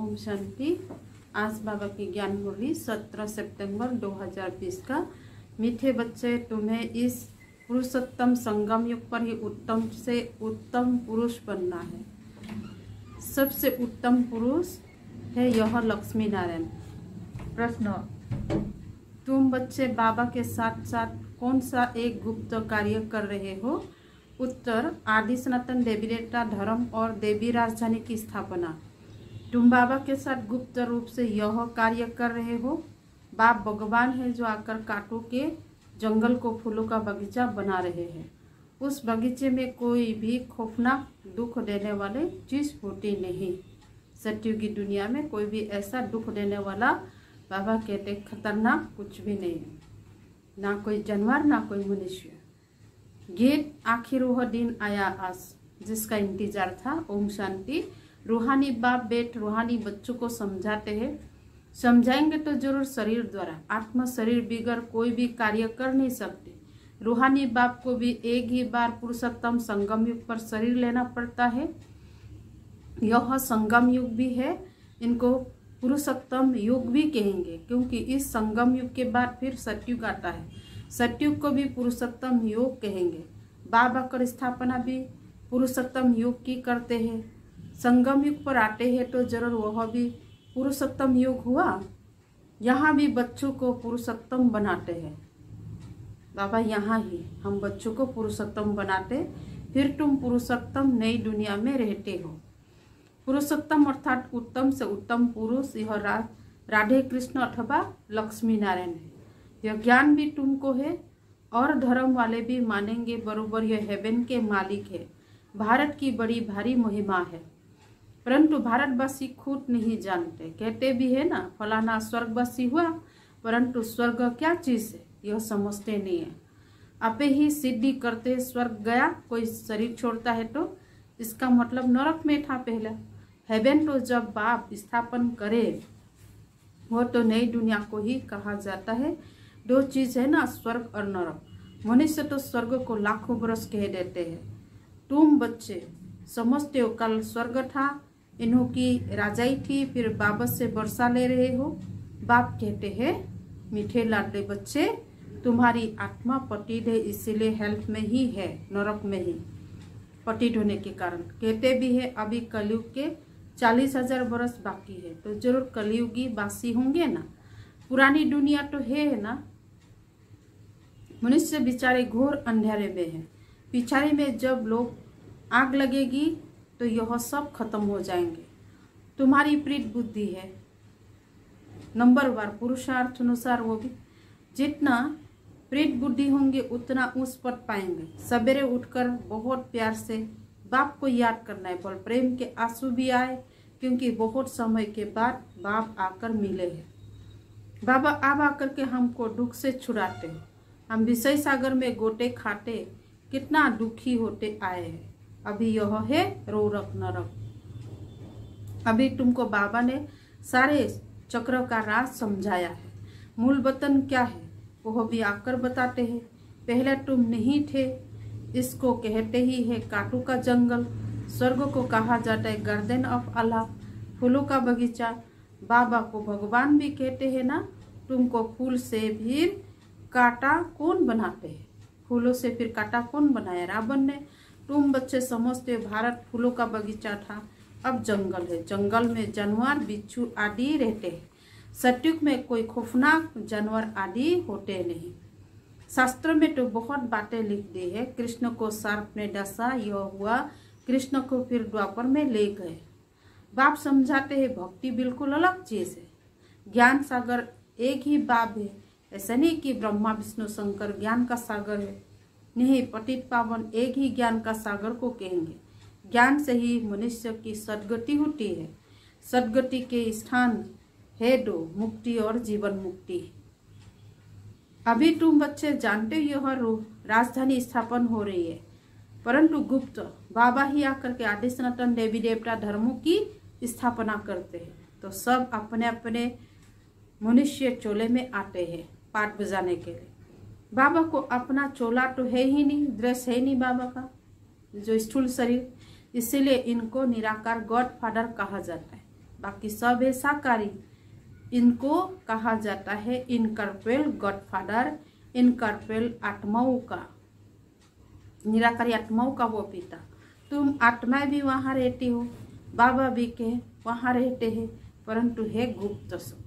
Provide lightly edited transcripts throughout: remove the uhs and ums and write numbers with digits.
ओम शांति। आज बाबा की ज्ञान मुरली 17 सितंबर 2020 का। मीठे बच्चे, तुम्हें इस पुरुषोत्तम संगम युग पर ही उत्तम से उत्तम पुरुष बनना है। सबसे उत्तम पुरुष है यह लक्ष्मी नारायण। प्रश्न, तुम बच्चे बाबा के साथ साथ कौन सा एक गुप्त कार्य कर रहे हो? उत्तर, आदि सनातन देवी देवता धर्म और देवी राजधानी की स्थापना। तुम बाबा के साथ गुप्त रूप से यह कार्य कर रहे हो। बाप भगवान है जो आकर काटू के जंगल को फूलों का बगीचा बना रहे हैं। उस बगीचे में कोई भी खौफनाक दुख देने वाली चीज होती नहीं। सत्युग की दुनिया में कोई भी ऐसा दुख देने वाला, बाबा कहते, खतरनाक कुछ भी नहीं है। ना कोई जानवर, ना कोई मनुष्य। गीत, आखिर वह दिन आया आज जिसका इंतजार था। ओम शांति। रूहानी बाप बेट रूहानी बच्चों को समझाते हैं। समझाएंगे तो जरूर शरीर द्वारा। आत्मा शरीर बिगर कोई भी कार्य कर नहीं सकते। रूहानी बाप को भी एक ही बार पुरुषोत्तम संगम युग पर शरीर लेना पड़ता है। यह संगम युग भी है, इनको पुरुषोत्तम युग भी कहेंगे, क्योंकि इस संगम युग के बाद फिर सतयुग आता है। सतयुग को भी पुरुषोत्तम युग कहेंगे। बाबा कर स्थापना भी पुरुषोत्तम युग की करते हैं। संगम युग पर आते हैं तो जरूर वह भी पुरुषोत्तम युग हुआ। यहाँ भी बच्चों को पुरुषोत्तम बनाते हैं बाबा। यहाँ ही हम बच्चों को पुरुषोत्तम बनाते, फिर तुम पुरुषोत्तम नई दुनिया में रहते हो। पुरुषोत्तम अर्थात उत्तम से उत्तम पुरुष यह राधे कृष्ण अथवा लक्ष्मी नारायण है। यह ज्ञान भी तुमको है और धर्म वाले भी मानेंगे बरोबर यह हेवन के मालिक है। भारत की बड़ी भारी महिमा है, परंतु भारतवासी खुद नहीं जानते। कहते भी है ना, फलाना स्वर्गवासी हुआ, परंतु स्वर्ग क्या चीज है यह समझते नहीं है। आपे ही सिद्धि करते स्वर्ग गया, कोई शरीर छोड़ता है तो इसका मतलब नरक में था पहला। हेवन तो जब बाप स्थापन करे वो तो नई दुनिया को ही कहा जाता है। दो चीज है ना, स्वर्ग और नरक। मनुष्य तो स्वर्ग को लाखों बरस कह देते हैं। तुम बच्चे समझते हो कल स्वर्ग था, इन्हों की राजाई थी, फिर बाबा से वर्षा ले रहे हो। बाप कहते हैं, मीठे लाडले बच्चे, तुम्हारी आत्मा पतित है, इसीलिए हेल्थ में ही है, नरक में ही पतित होने के कारण। कहते भी है अभी कलयुग के 40,000 बरस बाकी है, तो जरूर कलयुगी वासी होंगे ना। पुरानी दुनिया तो है ना। मनुष्य बेचारे घोर अंधेरे में है। पिछाड़ी में जब लोग आग लगेगी तो यह सब खत्म हो जाएंगे। तुम्हारी प्रीत बुद्धि है नंबर वार पुरुषार्थ अनुसार, वो भी जितना प्रीत बुद्धि होंगे उतना उस पद पाएंगे। सवेरे उठकर बहुत प्यार से बाप को याद करना है। बल प्रेम के आंसू भी आए, क्योंकि बहुत समय के बाद बाप आकर मिले हैं। बाबा अब आकर के हमको दुख से छुड़ाते हैं। हम विषय सागर में गोटे खाते कितना दुखी होते आए हैं। अभी यह है रोरक नरक। अभी तुमको बाबा ने सारे चक्र का राज समझाया है। मूल वतन क्या है वह भी आकर बताते हैं। पहले तुम नहीं थे, इसको कहते ही है काटू का जंगल। स्वर्ग को कहा जाता है गार्डन ऑफ अल्लाह, फूलों का बगीचा। बाबा को भगवान भी कहते हैं ना। तुमको फूल से फिर कांटा कौन बनाते हैं? फूलों से फिर कांटा कौन बनाया? रावण ने। तुम बच्चे समझते हो भारत फूलों का बगीचा था, अब जंगल है। जंगल में जानवर बिच्छू आदि रहते हैं। सतयुग में कोई खौफनाक जानवर आदि होते नहीं। शास्त्र में तो बहुत बातें लिख दी है। कृष्ण को सर्प ने डसा, यह हुआ। कृष्ण को फिर द्वापर में ले गए। बाप समझाते हैं भक्ति बिल्कुल अलग चीज है। ज्ञान सागर एक ही बाप है। ऐसा नहीं कि ब्रह्मा विष्णु शंकर ज्ञान का सागर है, नहीं। पतित पावन एक ही ज्ञान का सागर को कहेंगे। ज्ञान से ही मनुष्य की सद्गति होती है। सद्गति के स्थान है दो, मुक्ति और जीवन मुक्ति। अभी तुम बच्चे जानते हो यह राजधानी स्थापन हो रही है, परंतु गुप्त बाबा ही आकर के आदि सनातन देवी देवता धर्मों की स्थापना करते हैं। तो सब अपने अपने मनुष्य चोले में आते हैं पाठ बजाने के लिए। बाबा को अपना चोला तो है ही नहीं, ड्रेस है नहीं बाबा का, जो स्थूल शरीर, इसीलिए इनको निराकार गॉड फादर कहा जाता है। बाकी सब है शाकाहारी। इनको कहा जाता है इनकॉर्पोरेल गॉडफादर, इनकॉर्पोरेल आत्माओं का, निराकारी आत्माओं का वो पिता। तुम आत्माएं भी वहाँ रहती हो, बाबा भी के वहाँ रहते हैं, परंतु है गुप्त सब।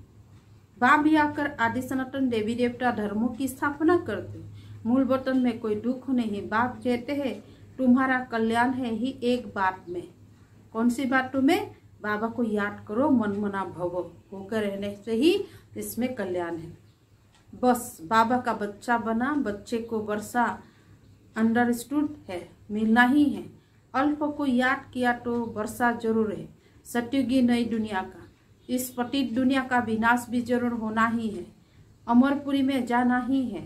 बाप भी आकर आदि सनातन देवी देवता धर्मों की स्थापना करते। मूल वतन में कोई दुख नहीं। बाप कहते हैं तुम्हारा कल्याण है ही एक बात में। कौन सी बात तुम्हें? बाबा को याद करो, मन मना भव होकर रहने से ही इसमें कल्याण है। बस बाबा का बच्चा बना, बच्चे को वर्षा अंडरस्टूड है, मिलना ही है। अल्प को याद किया तो वर्षा जरूर है। सत्युगी नई दुनिया का, इस पतित दुनिया का विनाश भी जरूर होना ही है। अमरपुरी में जाना ही है।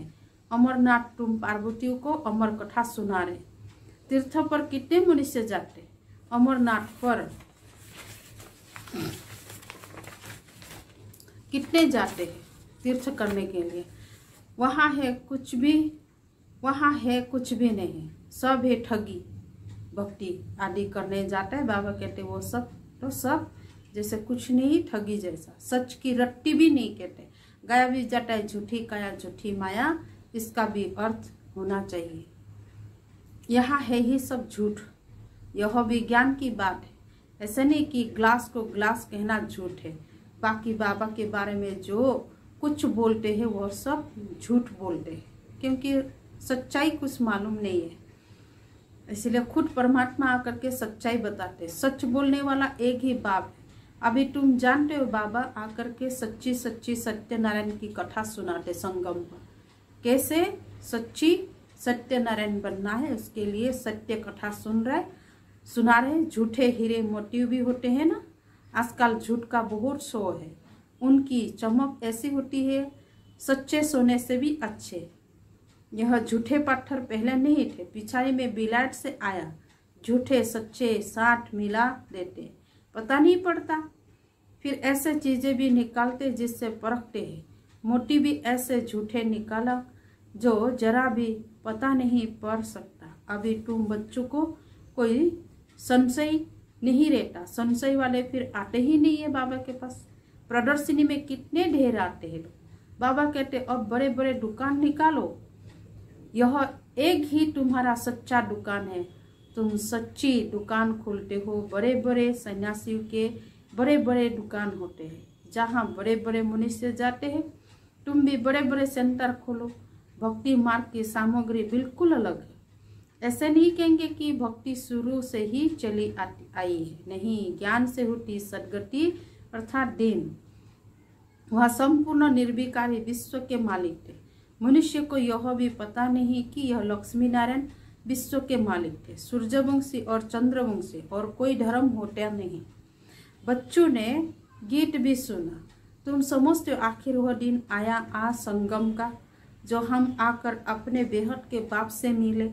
अमरनाथ तुम पार्वतियों को अमर कथा सुना रहे। तीर्थ पर कितने मनुष्य जाते? अमरनाथ पर कितने जाते हैं तीर्थ करने के लिए? वहाँ है कुछ भी, वहाँ है कुछ भी नहीं, सब है ठगी। भक्ति आदि करने जाता है, बाबा कहते वो सब तो सब जैसे कुछ नहीं, ठगी जैसा। सच की रट्टी भी नहीं कहते। गाया भी जाता है झूठी काया झूठी माया, इसका भी अर्थ होना चाहिए। यहाँ है ही सब झूठ, यह विज्ञान की बात है। ऐसा नहीं कि ग्लास को ग्लास कहना झूठ है। बाकी बाबा के बारे में जो कुछ बोलते हैं वह सब झूठ बोलते हैं, क्योंकि सच्चाई कुछ मालूम नहीं है। इसलिए खुद परमात्मा आकर के सच्चाई बताते। सच बोलने वाला एक ही बाप है। अभी तुम जानते हो बाबा आकर के सच्ची सच्ची सत्यनारायण की कथा सुनाते संगम पर। कैसे सच्ची सत्यनारायण बनना है, उसके लिए सत्य कथा सुना रहे। झूठे हीरे मोती भी होते हैं ना, आजकल झूठ का बहुत शो है। उनकी चमक ऐसी होती है, सच्चे सोने से भी अच्छे। यह झूठे पत्थर पहले नहीं थे, पिछाड़ी में बिलाट से आया। झूठे सच्चे साथ मिला देते, पता नहीं पड़ता। फिर ऐसे चीजें भी निकालते जिससे परखते हैं। मोती भी ऐसे झूठे निकाला जो जरा भी पता नहीं पड़ सकता। अभी तुम बच्चों को कोई संशय नहीं रहता। संशय वाले फिर आते ही नहीं है बाबा के पास। प्रदर्शनी में कितने ढेर आते हैं लोग। बाबा कहते अब बड़े बड़े दुकान निकालो, यह एक ही तुम्हारा सच्चा दुकान है। तुम सच्ची दुकान खोलते हो। बड़े बड़े सन्यासियों के बड़े बड़े दुकान होते हैं, जहाँ बड़े बड़े मनुष्य जाते हैं। तुम भी बड़े बड़े सेंटर खोलो। भक्ति मार्ग की सामग्री बिल्कुल अलग है। ऐसे नहीं कहेंगे कि भक्ति शुरू से ही चली आई है, नहीं। ज्ञान से होती सदगति अर्थात दिन। वह संपूर्ण निर्विकारी विश्व के मालिक थे। मनुष्य को यह भी पता नहीं कि यह लक्ष्मी नारायण विश्व के मालिक थे। सूर्यवंशी और चंद्रवंशी और कोई धर्म होता नहीं। बच्चों ने गीत भी सुना। तुम समझते हो आखिर वह दिन आया आ संगम का, जो हम आकर अपने बेहद के बाप से मिले।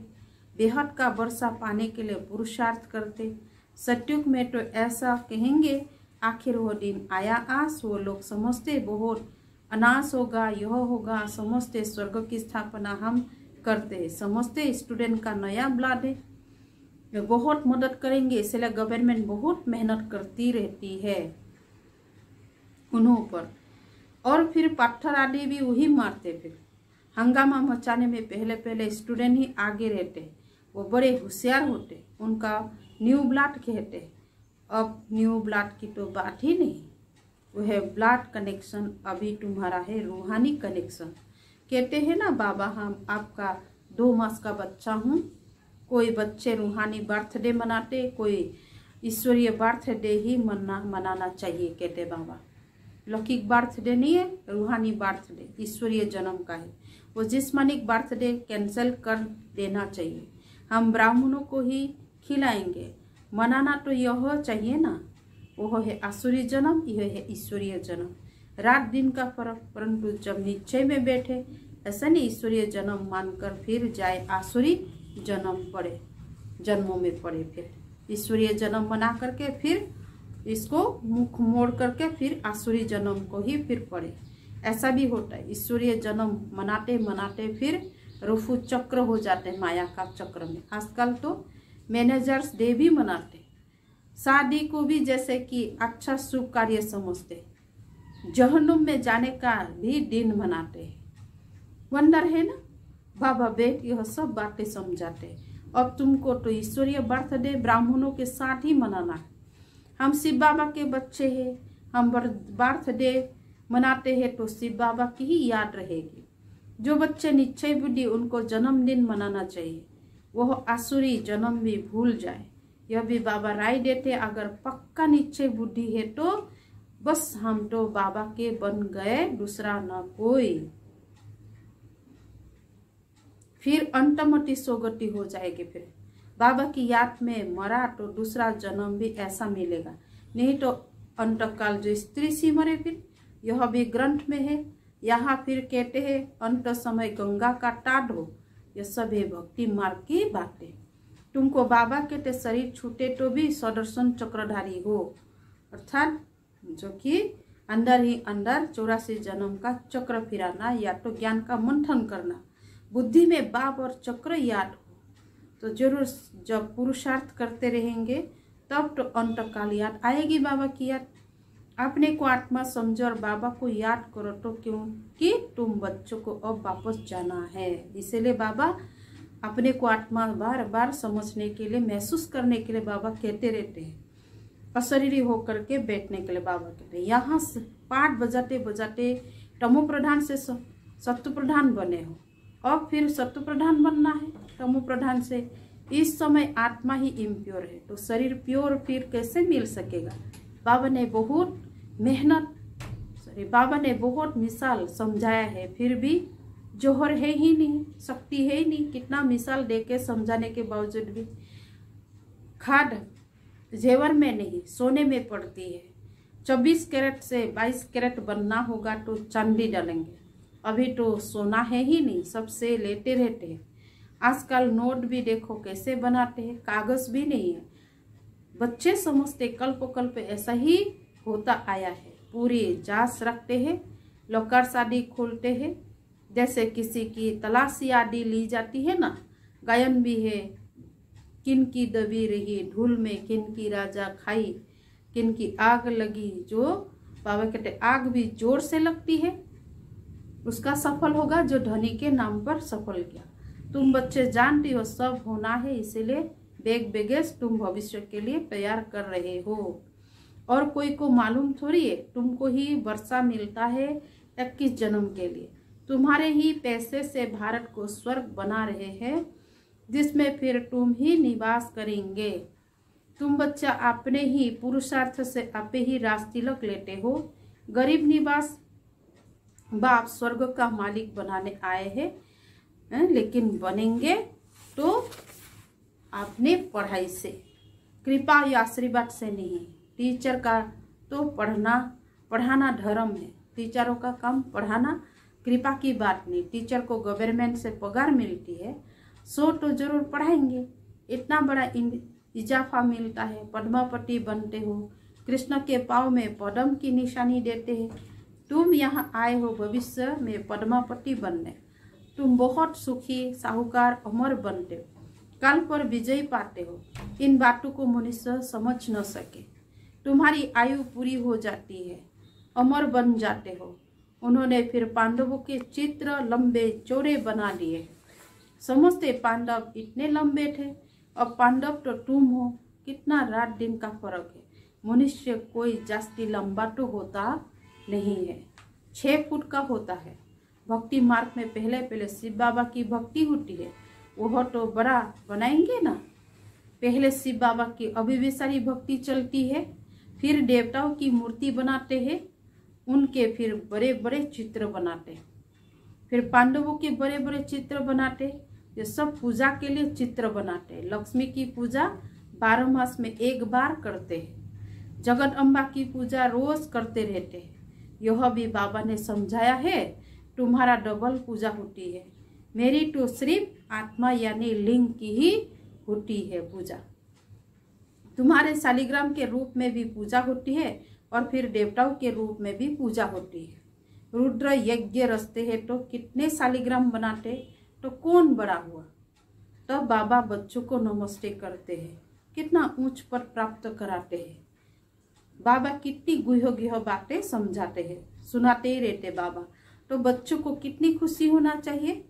बेहद का वर्षा पाने के लिए पुरुषार्थ करते। सत्युग में तो ऐसा कहेंगे आखिर वह दिन आया आस। वो लोग समझते बहुत अनास होगा, यह होगा, समझते स्वर्ग की स्थापना हम करते। समझते स्टूडेंट का नया ब्लड है, बहुत मदद करेंगे। इसलिए गवर्नमेंट बहुत मेहनत करती रहती है उन्हों पर। और फिर पत्थर आदि भी वही मारते। फिर हंगामा मचाने में पहले पहले स्टूडेंट ही आगे रहते। वो बड़े होशियार होते, उनका न्यू ब्लड कहते। अब न्यू ब्लड की तो बात ही नहीं। वह ब्लड कनेक्शन अभी तुम्हारा है रूहानी कनेक्शन। कहते हैं ना बाबा हम आपका 2 मास का बच्चा हूँ। कोई बच्चे रूहानी बर्थडे मनाते, कोई ईश्वरीय बर्थडे ही मनाना चाहिए कहते बाबा। लौकिक बर्थडे नहीं है, रूहानी बर्थडे ईश्वरीय जन्म का है। वो जिस्मानिक बर्थडे कैंसिल कर देना चाहिए। हम ब्राह्मणों को ही खिलाएंगे, मनाना तो यह चाहिए ना। वह है आसुरी जन्म, यह है ईश्वरीय जन्म। रात दिन का फर्क, परंतु जब निश्चय में बैठे ऐसा नहीं ईश्वरीय जन्म मानकर फिर जाए आसुरी जन्मों में पड़े। फिर ईश्वरीय जन्म मना करके फिर इसको मुख मोड़ करके फिर आसुरी जन्म को ही फिर पड़े। ऐसा भी होता है। ईश्वरीय जन्म मनाते मनाते फिर रुफू चक्र हो जाते माया का चक्र में। आजकल तो मैनेजर्स डे भी मनाते। शादी को भी जैसे कि अच्छा शुभ कार्य समझते, जहन्नुम में जाने का भी दिन मनाते हैं। वंडर है ना, बाबा बेट यह सब बातें समझाते। अब तुमको तो ईश्वरीय बर्थडे ब्राह्मणों के साथ ही मनाना है। हम शिव बाबा के बच्चे हैं, हम बर्थडे मनाते हैं तो शिव बाबा की ही याद रहेगी। जो बच्चे निश्चय बुद्धि, उनको जन्मदिन मनाना चाहिए, वह आसुरी जन्म भी भूल जाए। यह भी बाबा राय देते, अगर पक्का निश्चय बुद्धि है तो बस हम तो बाबा के बन गए, दूसरा न कोई। फिर अंतमति सोगति हो जाएगी। फिर बाबा की याद में मरा तो दूसरा जन्म भी ऐसा मिलेगा, नहीं तो अंतकाल जो स्त्री सी मरे। फिर यह भी ग्रंथ में है। यहाँ फिर कहते हैं अंत समय गंगा का टाढ़ हो। यह सब है भक्ति मार्ग की बातें। तुमको बाबा कहते शरीर छूटे तो भी सदर्शन चक्रधारी हो, अर्थात जो कि अंदर ही अंदर 84 जन्म का चक्र फिराना, या तो ज्ञान का मंथन करना, बुद्धि में बाप और चक्र याद हो। तो जरूर जब पुरुषार्थ करते रहेंगे तब तो अंतकाल याद आएगी, बाबा की याद। अपने को आत्मा समझो और बाबा को याद करो, तो क्योंकि तुम बच्चों को अब वापस जाना है। इसीलिए बाबा अपने को आत्मा बार बार समझने के लिए, महसूस करने के लिए बाबा कहते रहते हैं। अशरीरी होकर के बैठने के लिए बाबा कहते हैं। यहाँ पाठ बजाते बजाते तमो प्रधान से सत्व प्रधान बने हो, अब फिर सत्व प्रधान बनना है तमो प्रधान से। इस समय आत्मा ही इम्प्योर है तो शरीर प्योर फिर कैसे मिल सकेगा। बाबा ने बहुत बाबा ने बहुत मिसाल समझाया है, फिर भी जोहर है ही नहीं, शक्ति है ही नहीं। कितना मिसाल देके समझाने के बावजूद भी खाद जेवर में नहीं, सोने में पड़ती है। 24 कैरेट से 22 कैरेट बनना होगा तो चांदी डालेंगे, अभी तो सोना है ही नहीं, सबसे लेते रहते हैं। आजकल नोट भी देखो कैसे बनाते हैं, कागज भी नहीं है। बच्चे समझते कल्प कल्प ऐसा ही होता आया है। पूरी जांच रखते हैं, लौकार शादी खोलते हैं, जैसे किसी की तलाशी आदि ली जाती है ना। गायन भी है, किन की दबी रही धूल में, किन की राजा खाई, किन की आग लगी। जो बाबा कहते आग भी जोर से लगती है, उसका सफल होगा जो धनी के नाम पर सफल किया। तुम बच्चे जानती हो सब होना है, इसीलिए बेग बेगेस तुम भविष्य के लिए तैयार कर रहे हो। और कोई को मालूम थोड़ी है, तुमको ही वर्षा मिलता है 21 जन्म के लिए। तुम्हारे ही पैसे से भारत को स्वर्ग बना रहे हैं, जिसमें फिर तुम ही निवास करेंगे। तुम बच्चा अपने ही पुरुषार्थ से आपे ही राज तिलक लेते हो। गरीब निवास बाप स्वर्ग का मालिक बनाने आए हैं, लेकिन बनेंगे तो आपने पढ़ाई से, कृपा या आशीर्वाद से नहीं। टीचर का तो पढ़ाना धर्म है, टीचरों का काम पढ़ाना, कृपा की बात नहीं। टीचर को गवर्नमेंट से पगार मिलती है, सो तो जरूर पढ़ाएंगे। इतना बड़ा इजाफा मिलता है, पद्मापति बनते हो, कृष्ण के पाँव में पद्म की निशानी देते हैं। तुम यहाँ आए हो भविष्य में पद्मापति बनने। तुम बहुत सुखी साहूकार अमर बनते हो, काल पर विजय पाते हो। इन बातों को मनुष्य समझ न सके। तुम्हारी आयु पूरी हो जाती है, अमर बन जाते हो। उन्होंने फिर पांडवों के चित्र लंबे चौड़े बना दिए। समझते पांडव इतने लंबे थे, अब पांडव तो तुम हो। कितना रात दिन का फर्क है। मनुष्य कोई जास्ती लंबा तो होता नहीं है, 6 फुट का होता है। भक्ति मार्ग में पहले पहले शिव बाबा की भक्ति होती है, वह तो बड़ा बनाएंगे ना। पहले शिव बाबा की अभिविसारी भक्ति चलती है, फिर देवताओं की मूर्ति बनाते हैं, उनके फिर बड़े बड़े चित्र बनाते हैं, फिर पांडवों के बड़े बड़े चित्र बनाते। ये सब पूजा के लिए चित्र बनाते हैं। लक्ष्मी की पूजा 12 मास में एक बार करते हैं। जगत अम्बा की पूजा रोज करते रहते हैं। यह भी बाबा ने समझाया है, तुम्हारा डबल पूजा होती है। मेरी तो सिर्फ आत्मा यानी लिंग की ही होती है पूजा। तुम्हारे शालिग्राम के रूप में भी पूजा होती है और फिर देवताओं के रूप में भी पूजा होती है। रुद्र यज्ञ रचते हैं तो कितने शालिग्राम बनाते, तो कौन बड़ा हुआ। तब बाबा बच्चों को नमस्ते करते हैं कितना ऊंच पर प्राप्त कराते हैं। बाबा कितनी गुह बातें समझाते हैं, सुनाते ही रहते बाबा। तो बच्चों को कितनी खुशी होना चाहिए।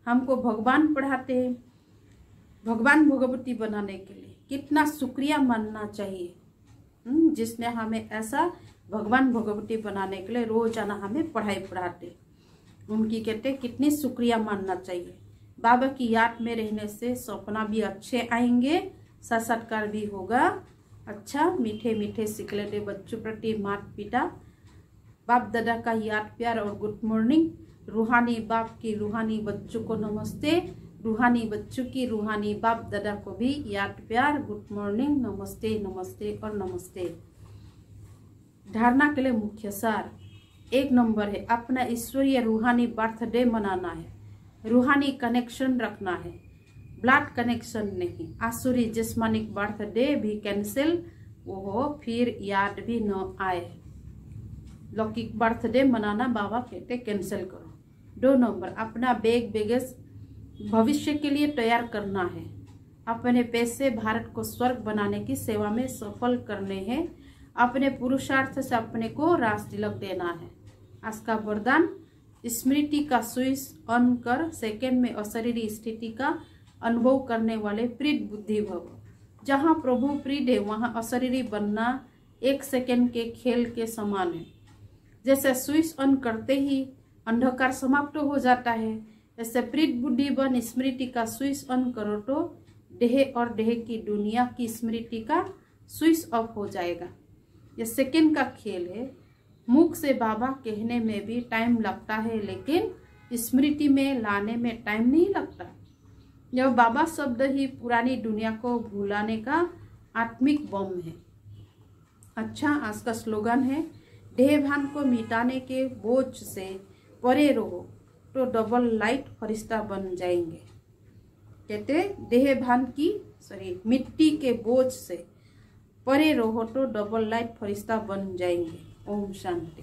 हमको भगवान पढ़ाते हैं, भगवान भगवती बनाने के लिए कितना शुक्रिया मानना चाहिए, जिसने हमें ऐसा भगवान भगवती बनाने के लिए रोजाना हमें पढ़ाई पढ़ाते। उनकी कहते कितनी शुक्रिया मानना चाहिए। बाबा की याद में रहने से सपना भी अच्छे आएंगे, साक्षात्कार भी होगा। अच्छा मीठे मीठे सिखलेटे बच्चों प्रति माता पिता बाप दादा का याद प्यार और गुड मॉर्निंग। रूहानी बाप की रूहानी बच्चों को नमस्ते, रूहानी बच्चों की रूहानी बाप दादा को भी याद प्यार गुड मॉर्निंग, नमस्ते नमस्ते और नमस्ते। धारणा के लिए मुख्य सार 1 नंबर है, अपना ईश्वरीय रूहानी बर्थडे मनाना है, रूहानी कनेक्शन रखना है, ब्लड कनेक्शन नहीं। आसुरी जिस्मानिक बर्थडे भी कैंसिल हो, फिर याद भी न आए। लौकिक बर्थडे मनाना बाबा कहते कैंसिल करो। 2 नंबर, अपना बैगेज भविष्य के लिए तैयार करना है, अपने पैसे भारत को स्वर्ग बनाने की सेवा में सफल करने हैं, अपने पुरुषार्थ से अपने को राज तिलक देना है। आज का वरदान, स्मृति का स्विच ऑन कर सेकंड में अशरीरी स्थिति का अनुभव करने वाले प्रीत बुद्धि भव। जहाँ प्रभु प्रीत है वहाँ अशरीरी बनना 1 सेकंड के खेल के समान है। जैसे स्विच ऑन करते ही अंधकार समाप्त हो जाता है, ऐसे प्रीत बुद्धि बन स्मृति का स्विच ऑन करो तो देह और देह की दुनिया की स्मृति का स्विच ऑफ हो जाएगा। यह सेकंड का खेल है। मुख से बाबा कहने में भी टाइम लगता है, लेकिन स्मृति में लाने में टाइम नहीं लगता। यह बाबा शब्द ही पुरानी दुनिया को भुलाने का आत्मिक बम है। अच्छा, आज का स्लोगन है, देह भान को मिटाने के बोझ से परे रहो तो डबल लाइट फरिश्ता बन जाएंगे। कहते देह भान की मिट्टी के बोझ से परे रहो तो डबल लाइट फरिश्ता बन जाएंगे। ओम शांति।